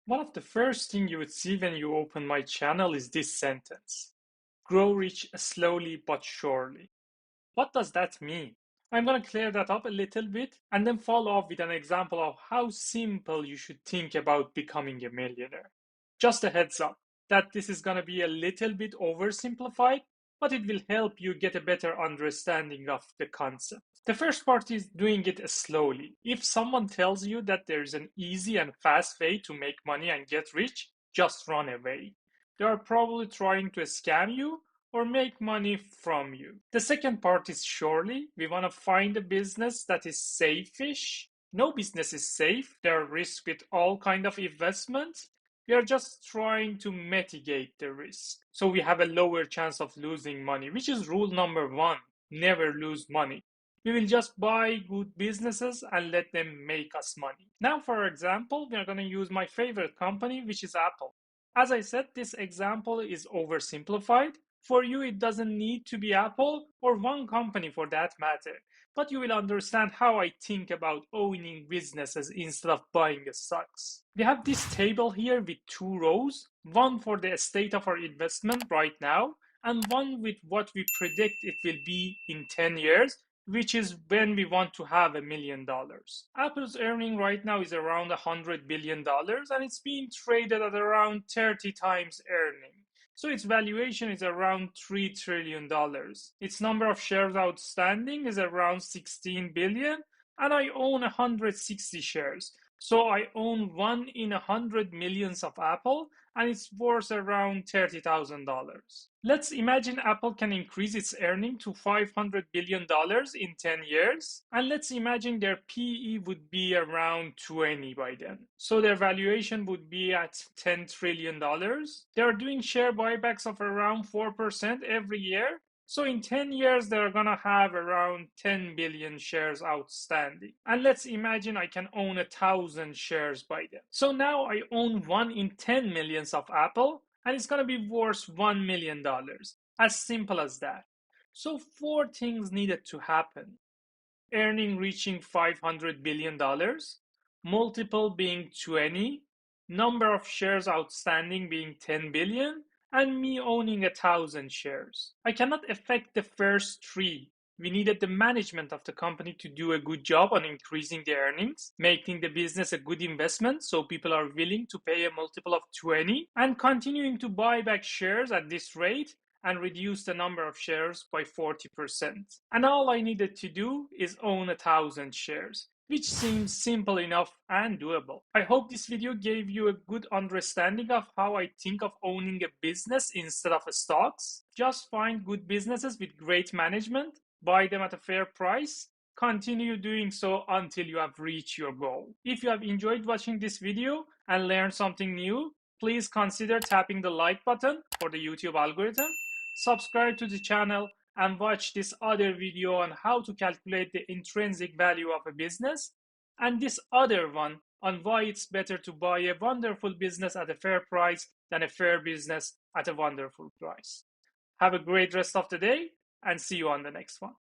One of the first things you would see when you open my channel is this sentence. Grow rich slowly but surely. What does that mean? I'm going to clear that up a little bit and then follow up with an example of how simple you should think about becoming a millionaire. Just a heads up that this is going to be a little bit oversimplified, but it will help you get a better understanding of the concept. The first part is doing it slowly. If someone tells you that there's an easy and fast way to make money and get rich, just run away. They are probably trying to scam you or make money from you. The second part is surely we want to find a business that is safish. No business is safe. There are risks with all kind of investments. We are just trying to mitigate the risk. So we have a lower chance of losing money, which is rule number one. Never lose money. We will just buy good businesses and let them make us money. Now, for example, we are going to use my favorite company, which is Apple. As I said, this example is oversimplified. For you, it doesn't need to be Apple or one company for that matter, but you will understand how I think about owning businesses instead of buying stocks. We have this table here with two rows, one for the state of our investment right now, and one with what we predict it will be in 10 years, which is when we want to have $1 million. Apple's earning right now is around $100 billion, and it's being traded at around 30 times earning. So its valuation is around $3 trillion. Its number of shares outstanding is around 16 billion, and I own 160 shares. So I own 1 in 100 millions of Apple, and it's worth around $30,000. Let's imagine Apple can increase its earning to $500 billion in 10 years, and let's imagine their PE would be around 20 by then. So their valuation would be at $10 trillion. They are doing share buybacks of around 4% every year. So in 10 years, they're going to have around 10 billion shares outstanding. And let's imagine I can own 1,000 shares by then. So now I own 1 in 10 millions of Apple, and it's going to be worth $1 million. As simple as that. So four things needed to happen. Earning reaching $500 billion, multiple being 20, number of shares outstanding being 10 billion, and me owning 1,000 shares. I cannot affect the first three. We needed the management of the company to do a good job on increasing the earnings, making the business a good investment so people are willing to pay a multiple of 20, and continuing to buy back shares at this rate and reduce the number of shares by 40%. And all I needed to do is own 1,000 shares, which seems simple enough and doable. I hope this video gave you a good understanding of how I think of owning a business instead of stocks. Just find good businesses with great management, buy them at a fair price, continue doing so until you have reached your goal. If you have enjoyed watching this video and learned something new, please consider tapping the like button for the YouTube algorithm, subscribe to the channel, and watch this other video on how to calculate the intrinsic value of a business, and this other one on why it's better to buy a wonderful business at a fair price than a fair business at a wonderful price. Have a great rest of the day and see you on the next one.